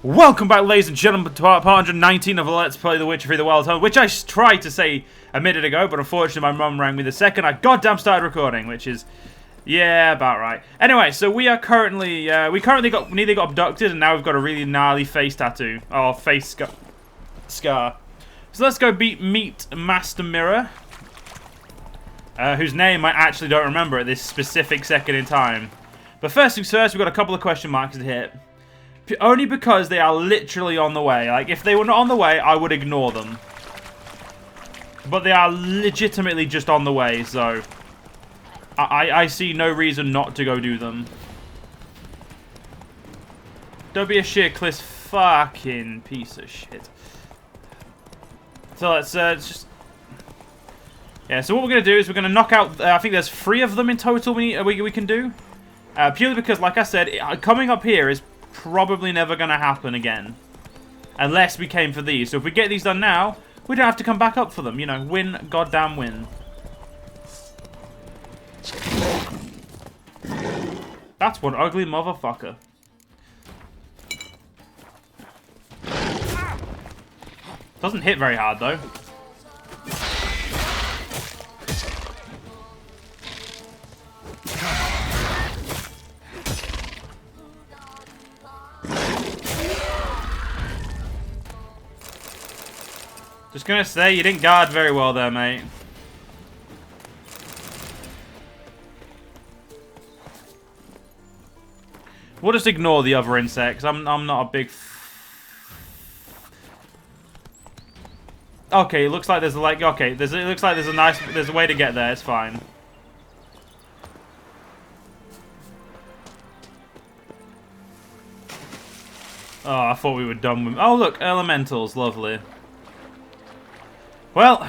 Welcome back, ladies and gentlemen, to part 119 of Let's Play The Witcher 3 The Wild Hunt, which I tried to say a minute ago, but unfortunately my mum rang me the second I goddamn started recording, which is, yeah, about right. Anyway, so we are currently, nearly got abducted, and now we've got a really gnarly face tattoo, or face scar. So let's go meet Master Mirror, whose name I actually don't remember at this specific second in time. But first things first, we've got a couple of question marks to hit. Only because they are literally on the way. Like, if they were not on the way, I would ignore them. But they are legitimately just on the way, so I see no reason not to go do them. Don't be a shit-cliss fucking piece of shit. So let's just... Yeah, so what we're going to do is we're going to knock out... I think there's 3 of them in total we can do. Purely because, like I said, coming up here is probably never going to happen again. Unless we came for these. So if we get these done now, we don't have to come back up for them. You know, win, goddamn win. That's one ugly motherfucker. Doesn't hit very hard, though. Just gonna say, you didn't guard very well there, mate. We'll just ignore the other insects. I'm not a big... Okay, it looks like there's like... Okay, it looks like there's a way to get there. It's fine. Oh, I thought we were done with... Oh, look, elementals. Lovely. Well,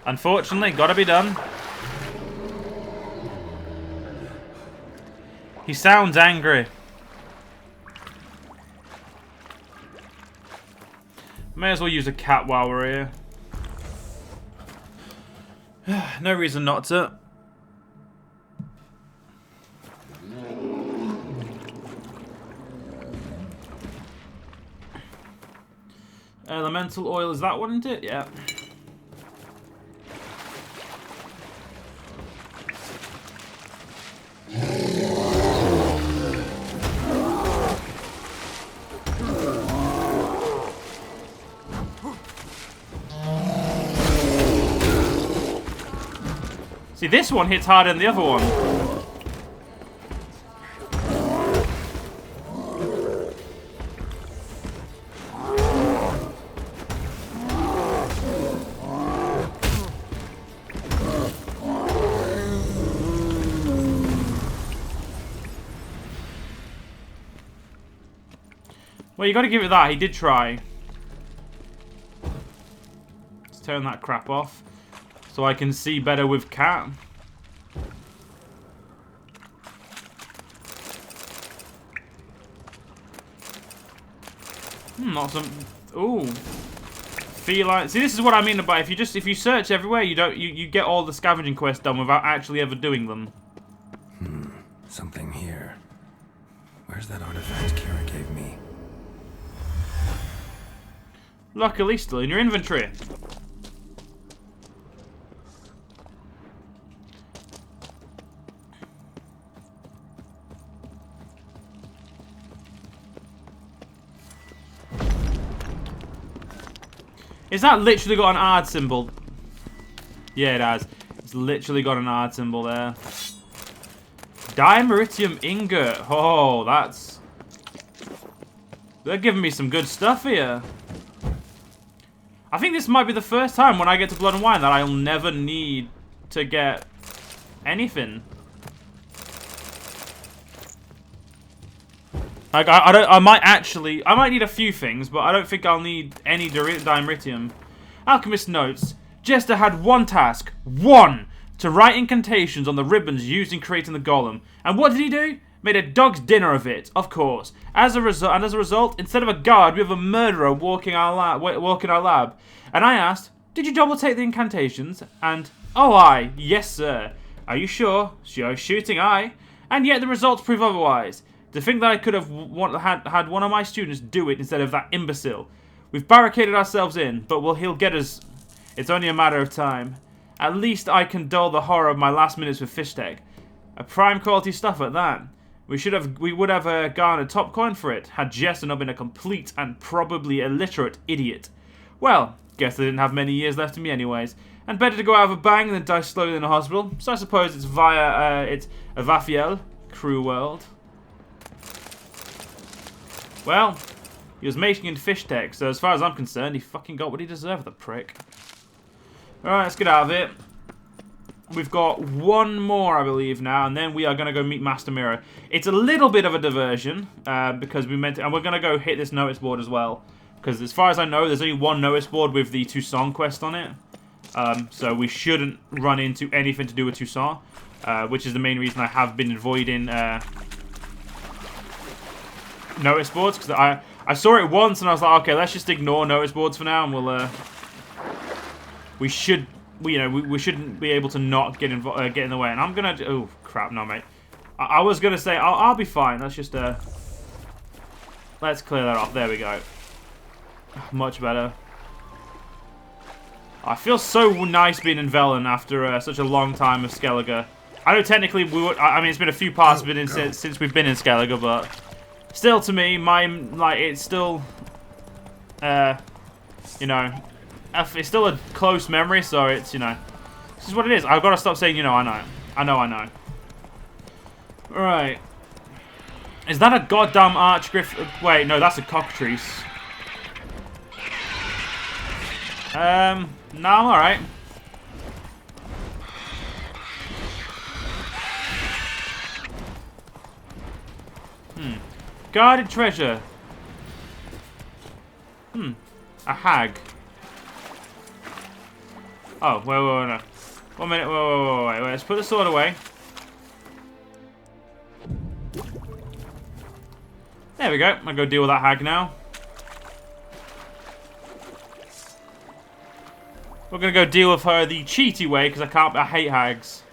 unfortunately, gotta be done. He sounds angry. May as well use a cat while we're here. No reason not to. Elemental oil, is that one, isn't it? Yeah. See, this one hits harder than the other one. Well, you got to give it that. He did try. Let's turn that crap off so I can see better with cat. Not some. Ooh, feline. See, this is what I mean about if you search everywhere, you get all the scavenging quests done without actually ever doing them. Something here. Where's that artifact Ciri gave me? Luckily, still in your inventory. Is that literally got an odd symbol? Yeah, it has. It's literally got an odd symbol there. Dimeritium ingot. Oh, that's... They're giving me some good stuff here. I think this might be the first time when I get to Blood and Wine that I'll never need to get anything. Like, I might need a few things, but I don't think I'll need any dimeritium. Alchemist notes, Jester had one task, to write incantations on the ribbons used in creating the golem. And what did he do? Made a dog's dinner of it, of course. As a result, instead of a guard, we have a murderer walking our lab. And I asked, did you double take the incantations? And, oh aye, yes sir. Are you sure? Shooting aye. And yet the results prove otherwise. To think that I could have had one of my students do it instead of that imbecile. We've barricaded ourselves in, but he'll get us. It's only a matter of time. At least I can dull the horror of my last minutes with Fishtag. A prime quality stuff at that. We would have garnered top coin for it, had Jester not been a complete and probably illiterate idiot. Well, guess I didn't have many years left in me anyways. And better to go out of a bang than die slowly in a hospital. So I suppose it's via, it's Avafiel, Crew World. Well, he was mating in Fishtag, so as far as I'm concerned, he fucking got what he deserved, the prick. Alright, let's get out of it. We've got one more, I believe, now, and then we are going to go meet Master Mirror. It's a little bit of a diversion, because we meant to, and we're going to go hit this notice board as well. Because as far as I know, there's only one notice board with the Toussaint quest on it. So we shouldn't run into anything to do with Toussaint, which is the main reason I have been avoiding notice boards. Because I saw it once and I was like, okay, let's just ignore notice boards for now, and we'll we shouldn't be able to not get in the way. And I'm gonna oh crap, no mate. I was gonna say I'll be fine. Let's just let's clear that off. There we go. Much better. I feel so nice being in Velen after such a long time of Skellige. I know technically I mean it's been a few parts since we've been in Skellige, but still to me, it's still you know, it's still a close memory. So it's, you know, this is what it is. I've got to stop saying, you know, I know. Right. Is that a goddamn archgriff? Wait, no, that's a cockatrice. No, I'm alright. Guarded treasure. A hag. Oh, wait, no. 1 minute, wait. Let's put the sword away. There we go. I'm gonna go deal with that hag now. We're gonna go deal with her the cheaty way, because I hate hags.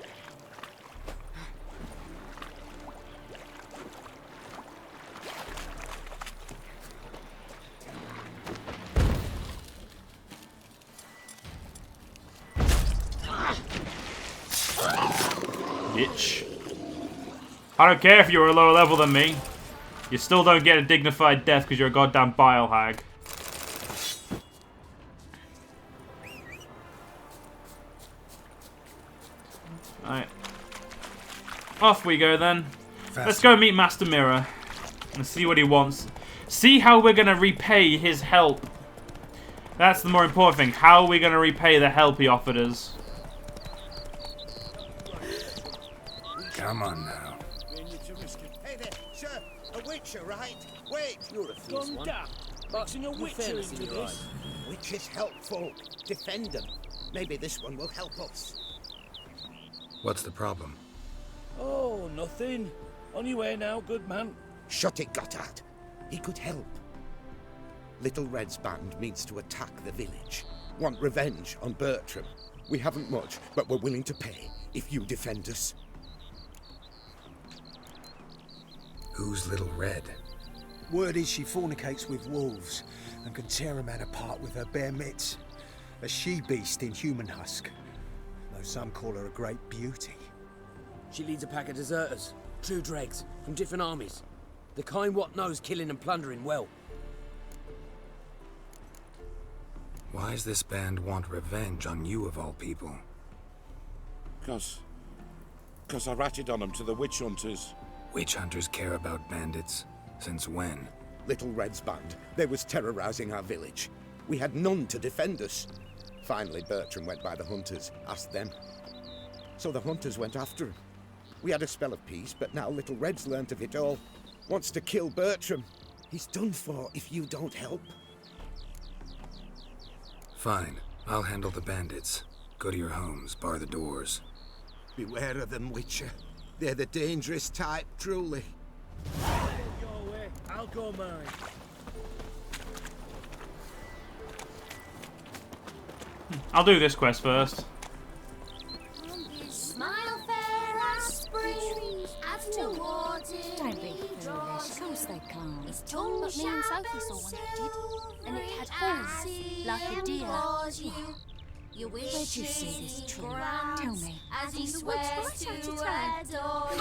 Bitch. I don't care if you're a lower level than me. You still don't get a dignified death because you're a goddamn bile hag. Alright. Off we go then. Faster. Let's go meet Master Mirror and see what he wants. See how we're going to repay his help. That's the more important thing. How are we going to repay the help he offered us? Come on now. Hey there, sir. A witcher, right? Wait. You're a fierce one. Boxing a witcher into this. Witches help folk. Defend them. Maybe this one will help us. What's the problem? Oh, nothing. On your way now, good man. Shut it, Gotthard. He could help. Little Red's band means to attack the village. Want revenge on Bertram. We haven't much, but we're willing to pay if you defend us. Who's Little Red? Word is she fornicates with wolves and can tear a man apart with her bare mitts. A she-beast in human husk. Though some call her a great beauty. She leads a pack of deserters, true dregs, from different armies. The kind what knows killing and plundering well. Why does this band want revenge on you of all people? Cause I ratted on them to the witch hunters. Witch hunters care about bandits? Since when? Little Red's band. They was terrorizing our village. We had none to defend us. Finally, Bertram went by the hunters, asked them. So the hunters went after him. We had a spell of peace, but now Little Red's learnt of it all. Wants to kill Bertram. He's done for if you don't help. Fine. I'll handle the bandits. Go to your homes, bar the doors. Beware of them, Witcher. They're the dangerous type, truly. Your way, I'll go mine. I'll do this quest first. Smile fair as spring, as towards it we draw. Me and Sophie saw one that did, and it had horns, like a deer. Where'd you see this tree? Tell me. The woods right out to town.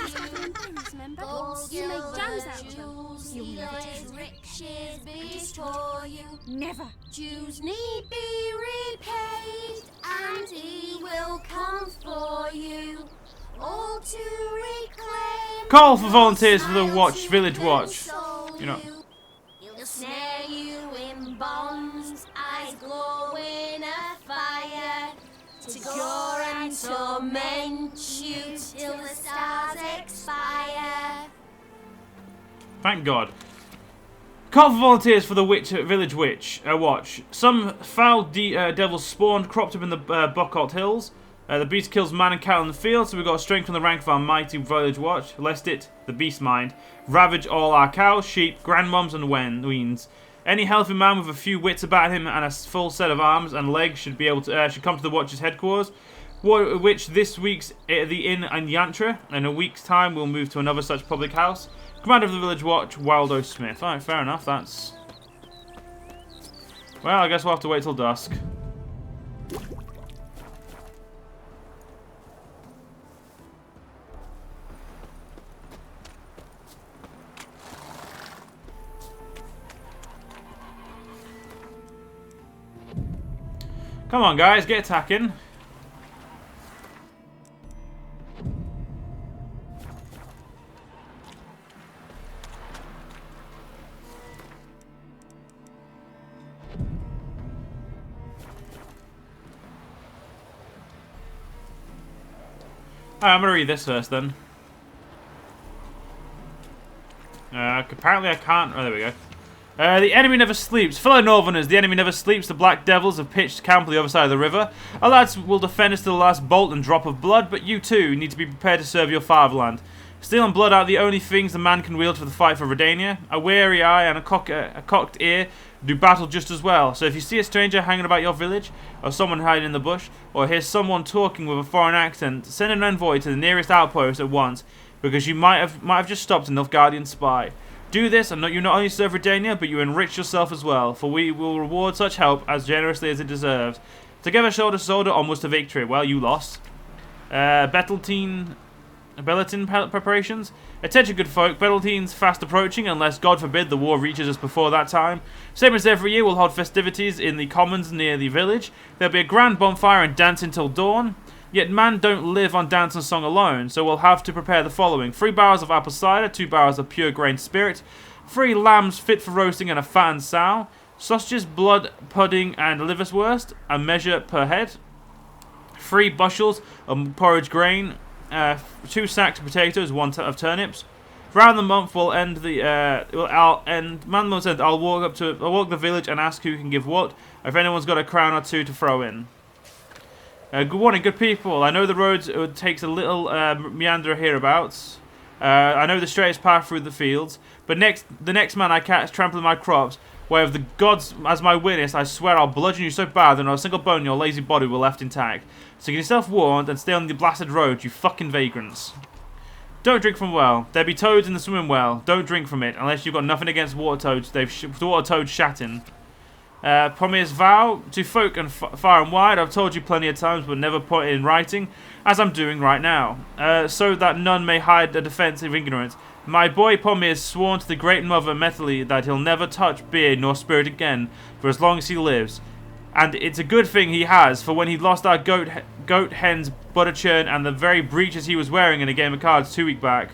Scavenging pins, remember? You make jams out of them. You'll never taste riches before you. Never. Jews need be repaid, and he will come for you. All to reclaim. Call for volunteers for the watch, village watch. You know. He'll snare you in bonds, eyes glowing a fire, to gore and torment you till the stars expire. Thank God. Call for volunteers for the village witch watch. Some foul devils spawned, cropped up in the Buckalt Hills. The beast kills man and cattle in the field, so we've got to strengthen the rank of our mighty village watch, lest it, the beast mind, ravage all our cows, sheep, grandmoms, and weans. Any healthy man with a few wits about him and a full set of arms and legs should be able to should come to the watch's headquarters, which this week's the inn in Yennifer. In a week's time, we'll move to another such public house. Commander of the village watch, Waldo Smith. Alright, fair enough. That's. Well, I guess we'll have to wait till dusk. Come on, guys, get attacking. Alright, I'm gonna read this first then. Apparently I can't. Oh, there we go. The enemy never sleeps. Fellow Northerners, the enemy never sleeps. The Black Devils have pitched camp on the other side of the river. Our lads will defend us to the last bolt and drop of blood, but you too need to be prepared to serve your fatherland. Steel and blood are the only things the man can wield for the fight for Redania. A wary eye and a cocked ear do battle just as well. So if you see a stranger hanging about your village, or someone hiding in the bush, or hear someone talking with a foreign accent, send an envoy to the nearest outpost at once, because you might have just stopped a Nilfgaardian spy. Do this, and you not only serve Redania, but you enrich yourself as well, for we will reward such help as generously as it deserves. Together, shoulder to shoulder, onwards to victory. Well, you lost. Belletin preparations. Attention, good folk. Belletin's fast approaching, unless, God forbid, the war reaches us before that time. Same as every year, we'll hold festivities in the commons near the village. There'll be a grand bonfire and dance until dawn. Yet man don't live on dance and song alone, so we'll have to prepare the following. 3 barrels of apple cider, 2 barrels of pure grain spirit, 3 lambs fit for roasting and a fattened sow, sausages, blood, pudding, and liverwurst, a measure per head, 3 bushels of porridge grain, 2 sacks of potatoes, 1 of turnips. Round the month we'll end the I'll walk the village and ask who can give what, if anyone's got a crown or 2 to throw in. Good morning, good people. I know the roads takes a little meander hereabouts. I know the straightest path through the fields, but the next man I catch trampling my crops, where of the gods as my witness, I swear I'll bludgeon you so bad that not a single bone in your lazy body will left intact. So get yourself warned and stay on the blasted road, you fucking vagrants. Don't drink from well. There be toads in the swimming well. Don't drink from it, unless you've got nothing against water toads. Water toads shatting. Promise vow to folk and far and wide. I've told you plenty of times, but never put it in writing, as I'm doing right now, so that none may hide a defense of ignorance. My boy Pomir has sworn to the Great Mother Metally that he'll never touch beer nor spirit again for as long as he lives, and it's a good thing he has, for when he lost our goat hens, butter churn, and the very breeches he was wearing in a game of cards 2 weeks back,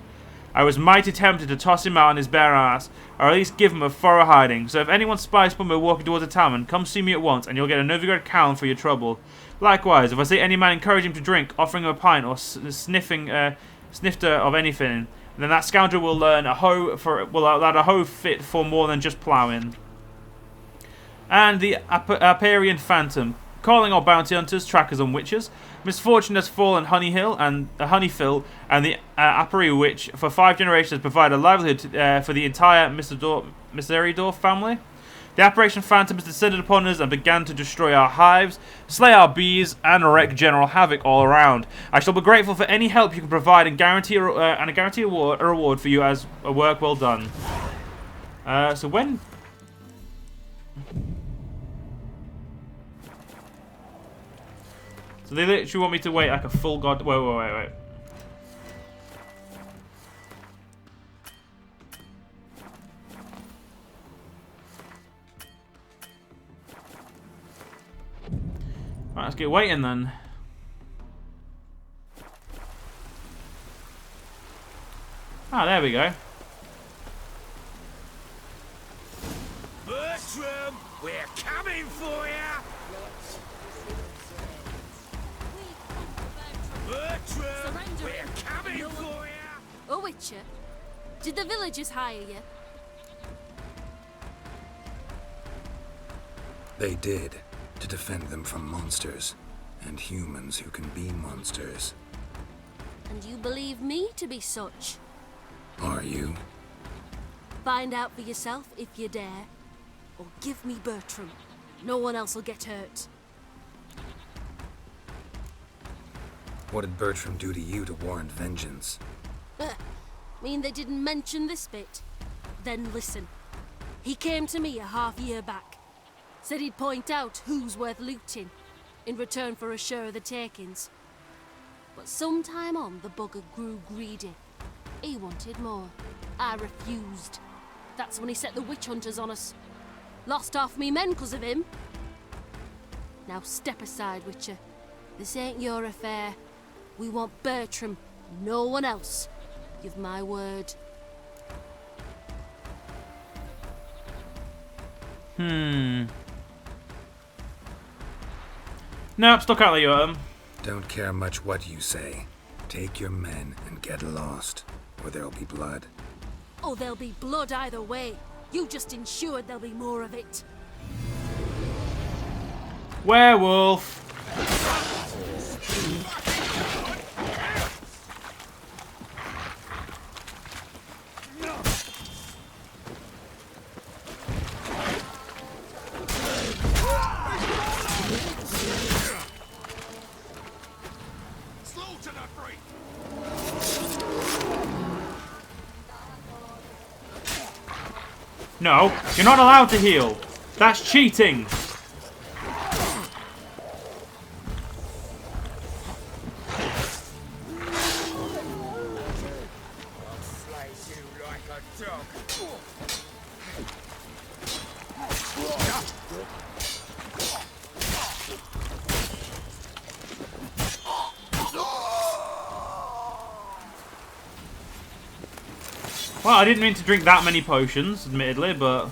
I was mighty tempted to toss him out on his bare ass, or at least give him a thorough hiding. So if anyone spies Pomir walking towards a tavern, come see me at once, and you'll get a Novigrad crown for your trouble. Likewise, if I see any man encourage him to drink, offering him a pint, or snifter of anything, then that scoundrel will learn a hoe fit for more than just ploughing. And the APIARIAN Phantom, calling all bounty hunters, trackers, and witches. Misfortune has fallen Honeyhill and Honeyfill, and the Apari Witch for 5 generations has provided a livelihood for the entire Miseridor family. The Apparition Phantom has descended upon us and began to destroy our hives, slay our bees, and wreak general havoc all around. I shall be grateful for any help you can provide and guarantee a reward for you as a work well done. So when So they literally want me to wait like a full god. Wait. Right, let's get waiting then. Ah, there we go. Bertram, we're coming for you! Bertram, we're coming for you! Oh, Witcher, did the villagers hire you? They did, to defend them from monsters, and humans who can be monsters. And you believe me to be such? Are you? Find out for yourself if you dare. Or give me Bertram. No one else will get hurt. What did Bertram do to you to warrant vengeance? Mean they didn't mention this bit? Then listen. He came to me a half-year back. Said he'd point out who's worth looting, in return for a share of the takings. But sometime on, the bugger grew greedy. He wanted more. I refused. That's when he set the witch hunters on us. Lost half me men 'cause of him. Now step aside, Witcher. This ain't your affair. We want Bertram, no one else. Give my word. Nope, stuck out there, Don't care much what you say. Take your men and get lost, or there'll be blood. Oh, there'll be blood either way. You just ensured there'll be more of it. Werewolf. No, you're not allowed to heal. That's cheating. Well, I didn't mean to drink that many potions, admittedly, but...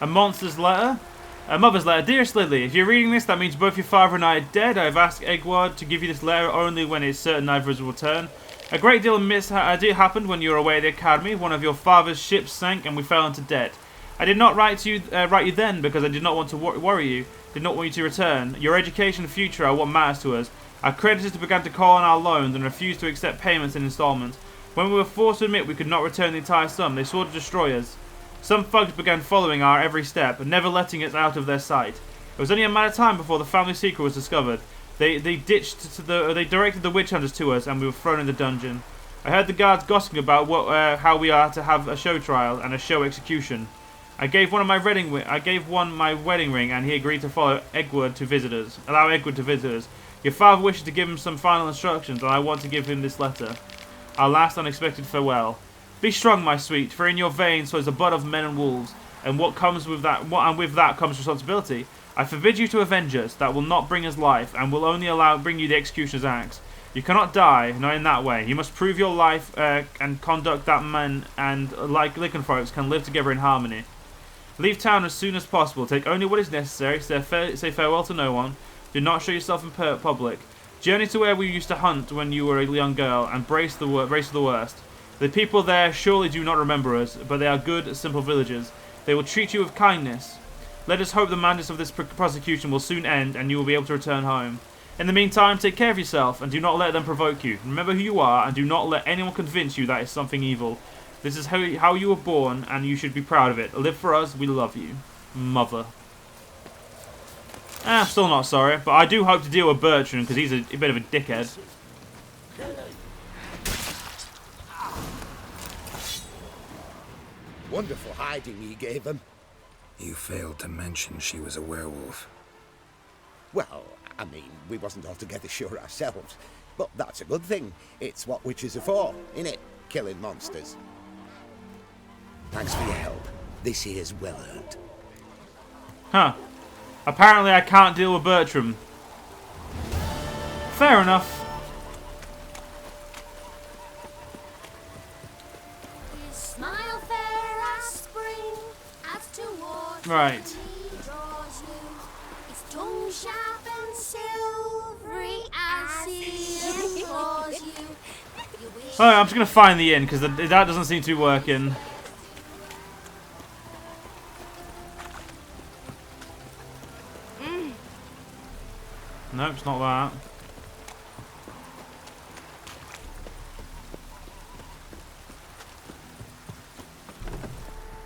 A monster's letter? A mother's letter. Dearest Lily, if you're reading this, that means both your father and I are dead. I've asked Egward to give you this letter only when it's certain neither of us will return. A great deal of mishap happened when you were away at the academy. One of your father's ships sank and we fell into debt. I did not write you then because I did not want to worry you. Did not want you to return. Your education and future are what matters to us. Our creditors began to call on our loans and refused to accept payments in installments. When we were forced to admit we could not return the entire sum, they sought to destroy us. Some thugs began following our every step, and never letting us out of their sight. It was only a matter of time before the family secret was discovered. They directed the witch hunters to us, and we were thrown in the dungeon. I heard the guards gossiping about how we are to have a show trial and a show execution. I gave one my wedding ring, and he agreed to follow Egward to visit us. Allow Egward to visit us. Your father wishes to give him some final instructions, and I want to give him this letter. Our last unexpected farewell. Be strong, my sweet, for in your veins flows the blood of men and wolves, and with that comes responsibility. I forbid you to avenge us. That will not bring us life, and will only bring you the executioner's axe. You cannot die, not in that way. You must prove your life and conduct that men and, like lycanthropes, can live together in harmony. Leave town as soon as possible. Take only what is necessary. Say farewell to no one. Do not show yourself in public. Journey to where we used to hunt when you were a young girl, and brace for the worst. The people there surely do not remember us, but they are good, simple villagers. They will treat you with kindness. Let us hope the madness of this prosecution will soon end, and you will be able to return home. In the meantime, take care of yourself, and do not let them provoke you. Remember who you are, and do not let anyone convince you that is something evil. This is how you were born, and you should be proud of it. Live for us, we love you. Mother. I'm still not sorry, but I do hope to deal with Bertram, because he's a bit of a dickhead. Wonderful hiding he gave them. You failed to mention she was a werewolf. Well, I mean, we wasn't altogether sure ourselves. But that's a good thing. It's what witches are for, innit? Killing monsters. Thanks for your help. This here's well earned. Huh. Apparently I can't deal with Bertram. Fair enough. His smile fair as spring, as towards Right. he draws you. His tongue sharp and silvery as he implores you. You wish Alright, I'm just gonna find the inn because that doesn't seem to be working. Nope, it's not that.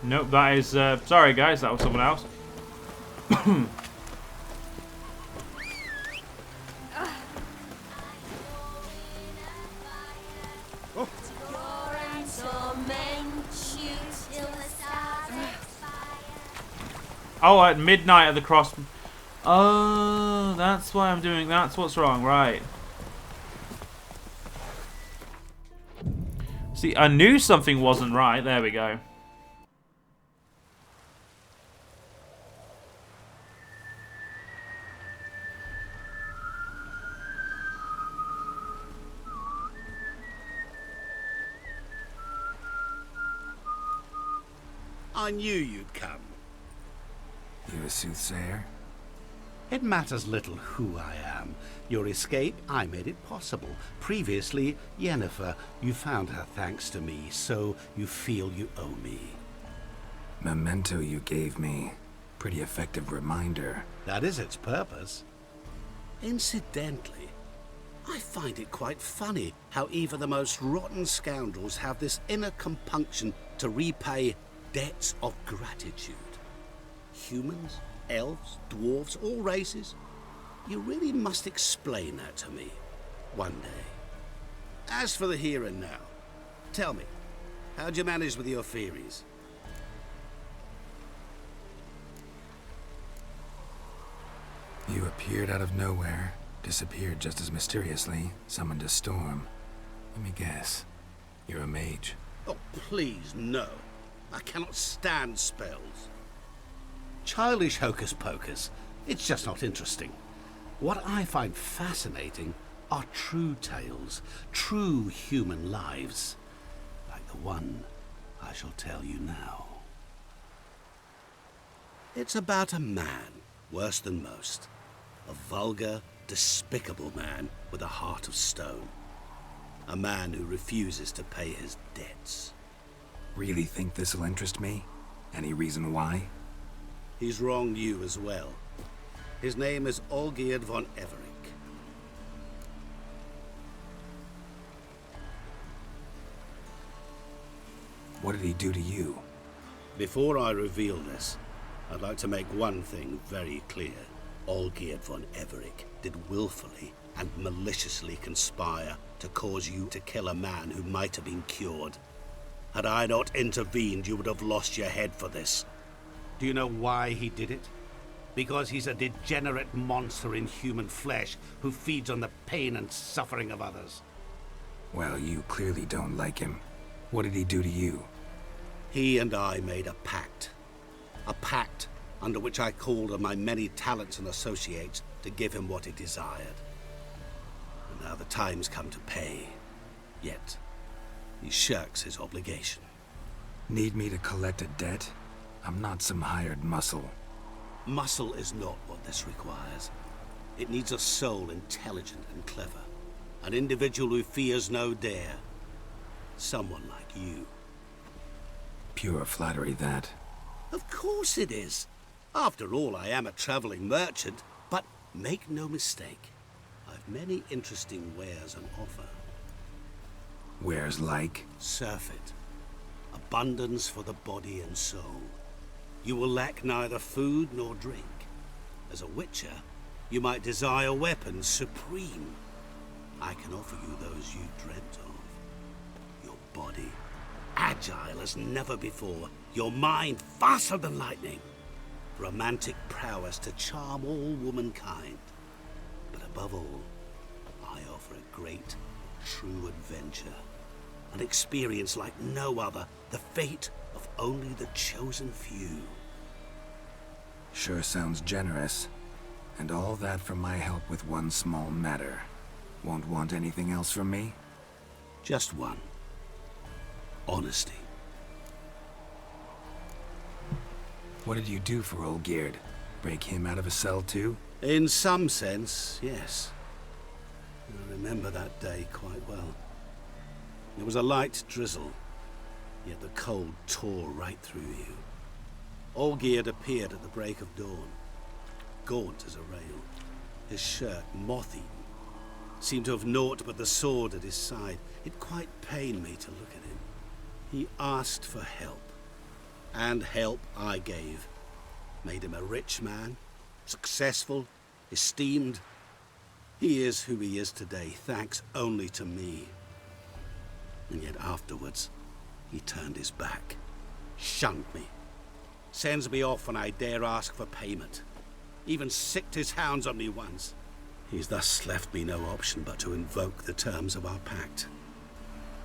Nope, that is... sorry guys, that was someone else. your and torment you till the stars expire. Oh, at midnight at the cross... Oh, that's why I'm doing... That's what's wrong, right. See, I knew something wasn't right. There we go. I knew you'd come. You a soothsayer? It matters little who I am. Your escape, I made it possible. Previously, Yennifer, you found her thanks to me, so you feel you owe me. Memento you gave me. Pretty effective reminder. That is its purpose. Incidentally, I find it quite funny how even the most rotten scoundrels have this inner compunction to repay debts of gratitude. Humans, elves, dwarves, all races. You really must explain that to me one day. As for the here and now, tell me, how'd you manage with your theories? You appeared out of nowhere, disappeared just as mysteriously, summoned a storm. Let me guess. You're a mage. Oh, please, no. I cannot stand spells. Childish hocus pocus. It's just not interesting. What I find fascinating are true tales, true human lives, like the one I shall tell you now. It's about a man, worse than most. A vulgar, despicable man with a heart of stone. A man who refuses to pay his debts. Really think this'll interest me? Any reason why? He's wronged you as well. His name is Olgierd von Everick. What did he do to you? Before I reveal this, I'd like to make one thing very clear. Olgierd von Everick did willfully and maliciously conspire to cause you to kill a man who might have been cured. Had I not intervened, you would have lost your head for this. Do you know why he did it? Because he's a degenerate monster in human flesh who feeds on the pain and suffering of others. Well, you clearly don't like him. What did he do to you? He and I made a pact. A pact under which I called on my many talents and associates to give him what he desired. And now the time's come to pay. Yet, he shirks his obligation. Need me to collect a debt? I'm not some hired muscle. Muscle is not what this requires. It needs a soul intelligent and clever. An individual who fears no dare. Someone like you. Pure flattery, that. Of course it is. After all, I am a traveling merchant. But make no mistake, I've many interesting wares on offer. Wares like? Surfeit. Abundance for the body and soul. You will lack neither food nor drink. As a witcher, you might desire weapons supreme. I can offer you those you dreamt of. Your body, agile as never before. Your mind, faster than lightning. romantic prowess to charm all womankind. But above all, I offer a great, true adventure. An experience like no other, the fate of only the chosen few. Sure sounds generous. And all that for my help with one small matter. Won't want anything else from me? Just one. Honesty. What did you do for Olgierd? Break him out of a cell too? In some sense, yes. I remember that day quite well. It was a light drizzle, yet the cold tore right through you. Olgierd appeared at the break of dawn, gaunt as a rail, his shirt moth-eaten, seemed to have naught but the sword at his side. It quite pained me to look at him. He asked for help, and help I gave. Made him a rich man, successful, esteemed. He is who he is today, thanks only to me. And yet afterwards, he turned his back, shunned me, sends me off when I dare ask for payment, even sicked his hounds on me once. He's thus left me no option but to invoke the terms of our pact.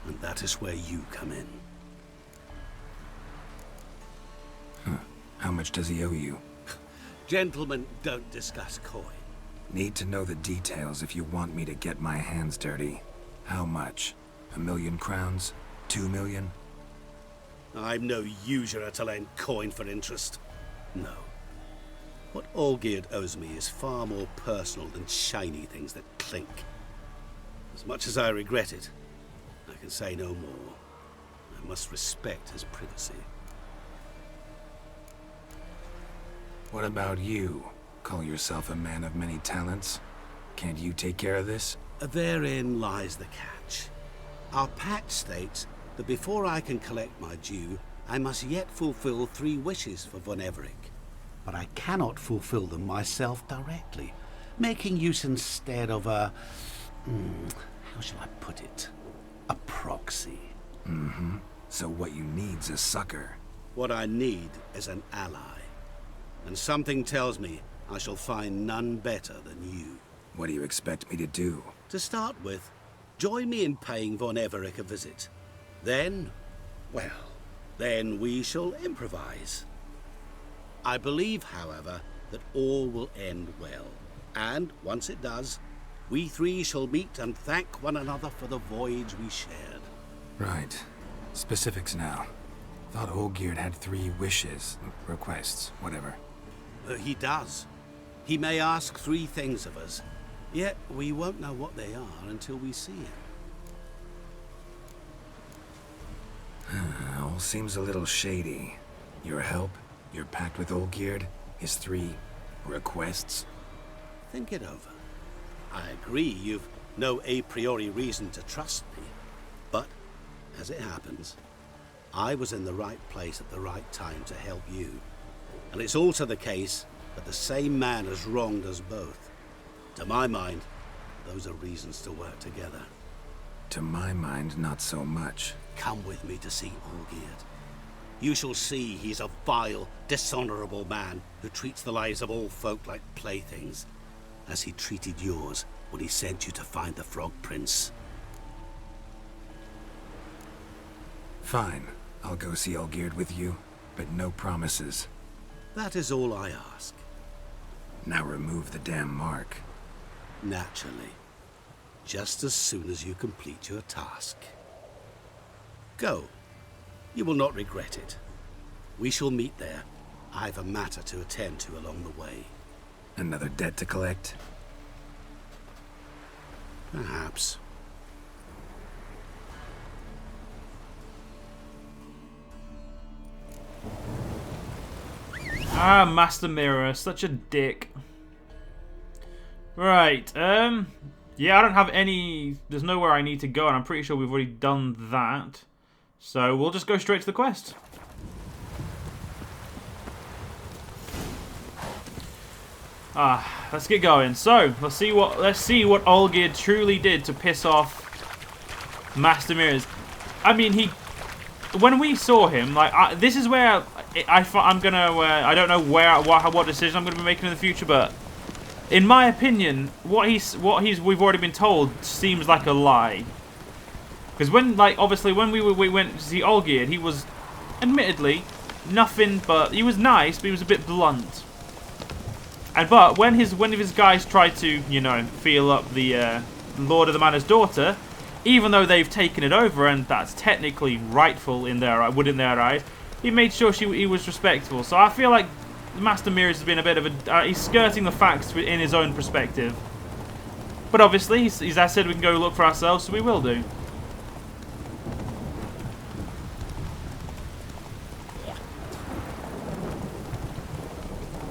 And that is where you come in. How much does he owe you? Gentlemen don't discuss coin. Need to know the details if you want me to get my hands dirty. How much? 1,000,000 crowns? 2 million? I'm no usurer to lend coin for interest. No. What Olgierd owes me is far more personal than shiny things that clink. As much as I regret it, I can say no more. I must respect his privacy. What about you? Call yourself a man of many talents? Can't you take care of this? Therein lies the catch. Our pact states that before I can collect my due, I must yet fulfill 3 wishes for Von Everec. But I cannot fulfill them myself directly, making use instead of a... how shall I put it? A proxy. So what you need's a sucker. What I need is an ally. And something tells me I shall find none better than you. What do you expect me to do? To start with, join me in paying Von Everec a visit. Then, well, then we shall improvise. I believe, however, that all will end well. And once it does, we 3 shall meet and thank one another for the voyage we shared. Right. Specifics now. Thought Olgierd had 3 wishes, requests, whatever. He does. He may ask 3 things of us, yet we won't know what they are until we see him. All seems a little shady. Your help, your pact with Olgierd, his 3 requests. Think it over. I agree you've no a priori reason to trust me, but as it happens, I was in the right place at the right time to help you. And it's also the case that the same man has wronged us both. To my mind, those are reasons to work together. To my mind, not so much. Come with me to see Olgierd. You shall see he's a vile, dishonorable man who treats the lives of all folk like playthings, as he treated yours when he sent you to find the Frog Prince. Fine. I'll go see Olgierd with you, but no promises. That is all I ask. Now remove the damn mark. Naturally. Just as soon as you complete your task. Go. You will not regret it. We shall meet there. I've a matter to attend to along the way. Another debt to collect? Perhaps. Ah, Master Mirror, such a dick. Right, yeah, I don't have any... There's nowhere I need to go, and I'm pretty sure we've already done that. So we'll just go straight to the quest. Let's get going. So, let's see what Olgierd truly did to piss off Master Mirrors. I mean, when we saw him, like, this is where I'm gonna. I don't know what decision I'm gonna be making in the future, but in my opinion, we've already been told seems like a lie. Because obviously when we went to see Olgierd, he was admittedly nothing but he was nice, but he was a bit blunt. But when one of his guys tried to, you know, feel up the Lord of the Manor's daughter, even though they've taken it over and that's technically rightful in their eyes, he made sure he was respectful. So I feel like Master Mirrors has been a bit of a he's skirting the facts in his own perspective. But obviously, he's as I said, we can go look for ourselves, so we will do.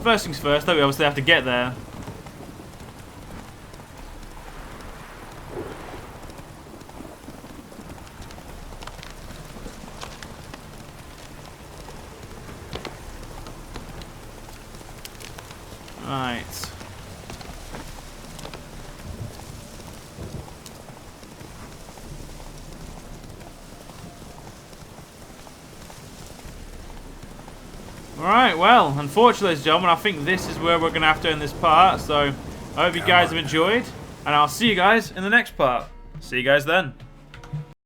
First things first, though, we obviously have to get there. Right. Alright, well, unfortunately, ladies and gentlemen, I think this is where we're going to have to end this part. So, I hope you guys have enjoyed, and I'll see you guys in the next part. See you guys then.